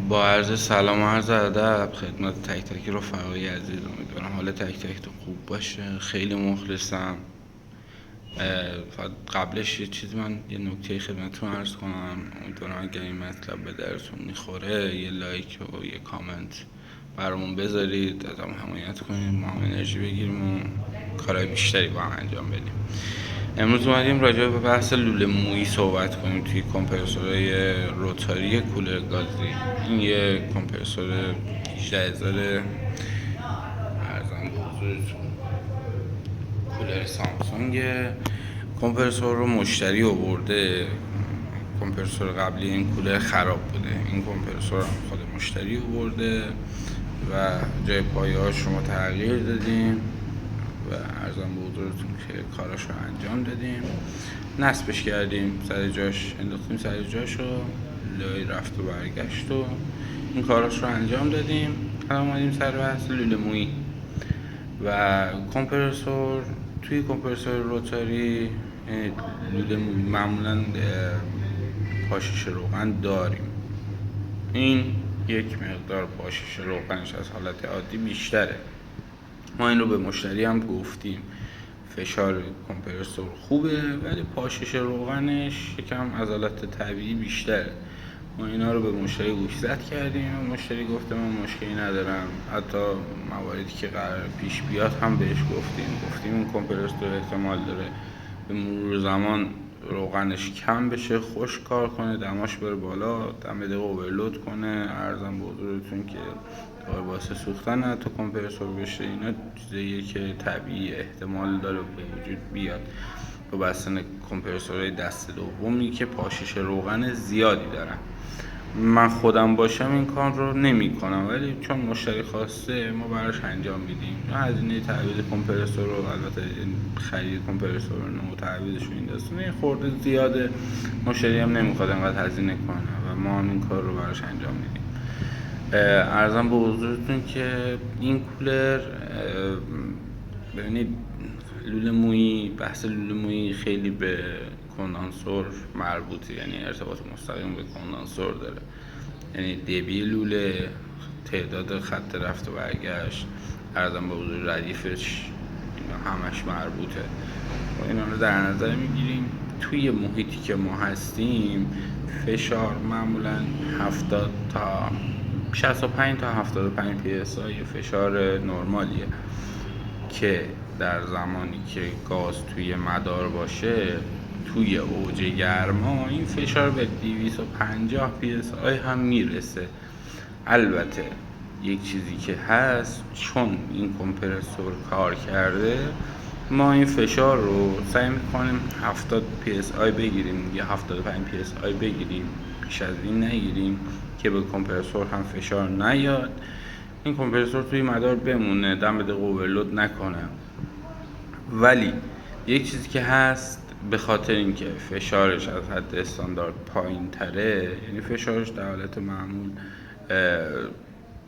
با عرض سلام و عرض ادب خدمت تک تک رفقای عزیز، امیدوارم حال تک تک تو خوب باشه. خیلی مخلصم. فقط قبلش یه چیزی، من یه نکته خدمتتون عرض کنم. امیدوارم اگر این مطلب به درتون میخوره یه لایک و یه کامنت برامون بذارید، ازم حمایت کنیم، ما هم انرژی بگیریم و کارهای بیشتری با هم انجام بدیم. امروز اومدیم راجع به بحث لوله مویی صحبت کنیم توی کمپرسورهای روتاری کولر گازی. این یه کمپرسور 18000 ارزم به حضورتون کولر سامسونگ. کمپرسور رو مشتری آورده. کمپرسور قبلی این کولر خراب بوده، این کمپرسور هم خود مشتری آورده و جای پایه‌هاش رو ما تغییر دادیم و ارزم به حضورتون که کاراش رو انجام دادیم، نصبش کردیم سر جاش، انداختیم سر جاش و لای رفت و برگشت و این کاراش رو انجام دادیم. الان اومدیم سر بحث لوله مویی و کمپرسور. توی کمپرسور روتاری لوله معمولا پاشش روغن داریم. این یک مقدار پاشش روغنش از حالت عادی بیشتره. ما این رو به مشتری هم گفتیم، فشار کمپرسور خوبه ولی پاشش روغنش یکم از حالت طبیعی بیشتره. ما اینا رو به مشتری گوشزد کردیم و مشتری گفته من مشکلی ندارم. حتی مواردی که قرار پیش بیاد هم بهش گفتیم این کمپرسور احتمال داره به مرور زمان روغنش کم بشه، خوش کار کنه، دماش بره بالا، دم دقیقه اوورلود کنه. ارزم به حضورتون که واسه سوختن حتی کمپرسور بشه، اینا چیزاییه که طبیعی احتمال داره به وجود بیاد با بستن کمپرسورهای دست دومی که پاشش روغن زیادی دارن. من خودم باشم این کار رو نمی کنم، ولی چون مشتری خواسته ما براش انجام میدیم. هزینه تعویض کمپرسور رو، البته خرید کمپرسور نو تعویضش و این داستانه خورده زیاده، مشتری هم نمیخواد انقدر هزینه کنه و ما هم این کار رو براش انجام میدیم. عرضم به حضورتون که این کولر، ببینید لوله مویی، بحث لوله مویی خیلی به کندانسور مربوطه، یعنی ارتباط مستقیم به کندانسور داره. یعنی دبی لوله، تعداد خط رفت و برگشت، عرضم به حضور ردیفش، اینا همش مربوطه و اینا رو در نظر میگیریم. توی محیطی که ما هستیم فشار معمولا 70 تا 65 تا 75 پی اس آی فشار نرمالیه که در زمانی که گاز توی مدار باشه توی اوج گرما این فشار به 250 پی اس آی هم میرسه. البته یک چیزی که هست، چون این کمپرسور کار کرده ما این فشار رو سعی میکنیم 70 پی اس آی بگیریم یا 75 پی اس آی بگیریم، بیش از این نگیریم که به کمپرسور هم فشار نیاد، این کمپرسور توی مدار بمونه، دم دقیقه اوورلود نکنه. ولی یک چیزی که هست، به خاطر اینکه فشارش از حد استاندارد پایین تره، یعنی فشارش در حالت معمول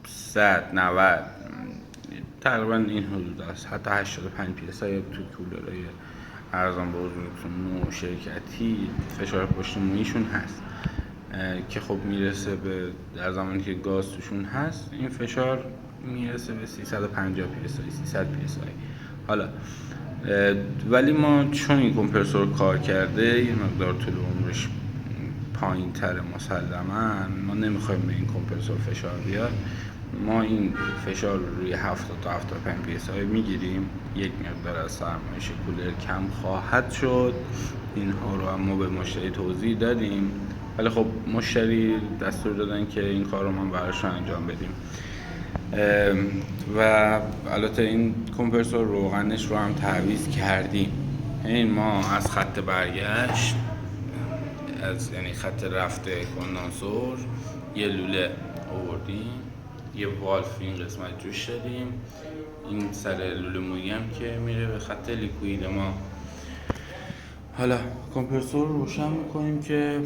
190 تقریبا این حدود است، حتی 85 پی اس آی تو کولرهای ارزان به حضورتون نو شرکتی فشار پشت موییشون هست که خب میرسه به، در زمانی که گاز توشون هست این فشار میرسه به 350 پی اس آی، 300 پی اس آی. حالا ولی ما چون این کمپرسور کار کرده یه مقدار طول عمرش پایین تره، مسلما ما نمیخوایم به این کمپرسور فشار بیاد، ما این فشار رو روی 70 تا 75 پی اس آی میگیریم. یک مقدار از سرمایش کولر کم خواهد شد، اینها رو هم ما به مشتری توضیح دادیم، ولی خب مشتری دستور دادن که این کار رو ما براشون انجام بدیم و البته این کمپرسور روغنش رو هم تعویض کردیم. این ما از خط برگشت، یعنی خط رفت کندانسور یه لوله آوردیم، یه والف این قسمت جوش دادیم، این سر لوله مویی هم که میره به خط لیکوید ما. حالا کمپرسور رو روشن میکنیم که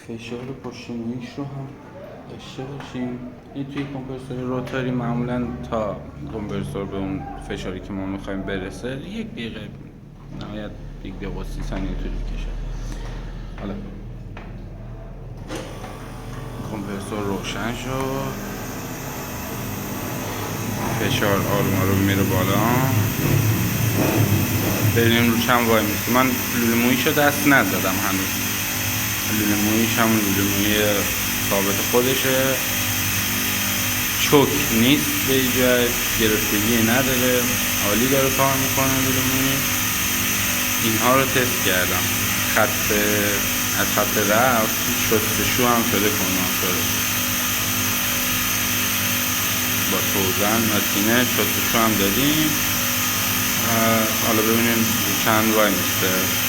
فشار پشت موییش رو هم داشته باشیم. این توی کمپرسور روتاری معمولا تا کمپرسور به اون فشاری که ما میخوایم برسه 1 دقیقه، نهایت 1 دقیقه و 30 ثانیه طول میکشه. حالا کمپرسور روشن شد، فشار آروم آروم میره بالا. ببینیم رو چند وای میسته. من لوله موییشو دست نزدم هنوز. لوله موییش همون لوله مویی ثابت خودشه، چوک نیست به ایجاد، گرفتگی نداره، عالی داره کار میکنه لوله مویی. اینها رو تست کردم. از خط رفت شستشو هم شده کنانسور با توزن و سینه شستشو هم دادیم. حالا ببینیم چند وای میسته.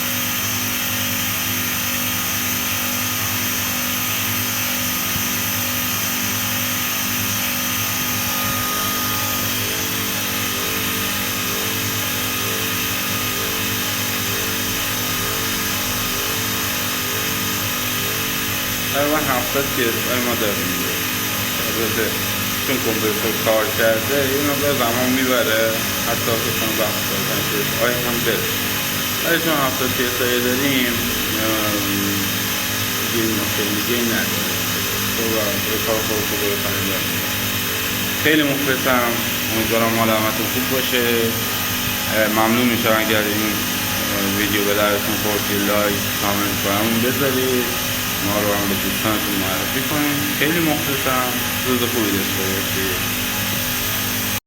تقریبا 70 PSI ما داریم. البته چون کمپرسور کار کرده یه مقدار زمان میبره، حتی بتون وقت دادن PSI هم بره، ولی چون 70 PSI داریم دیگه مشکل دیگه نداره. تو کار خودت رو برو انجام بده. خیلی مخلصم، امیدوارم حال همتون خوب باشه. ممنون میشم اگر این ویدیو به درتون خورد لایک کامنت برامون بذارید، ما رو هم به دوستانتون معرفی کنید. خیلی مخلصم، روز خوبی داشته باشید.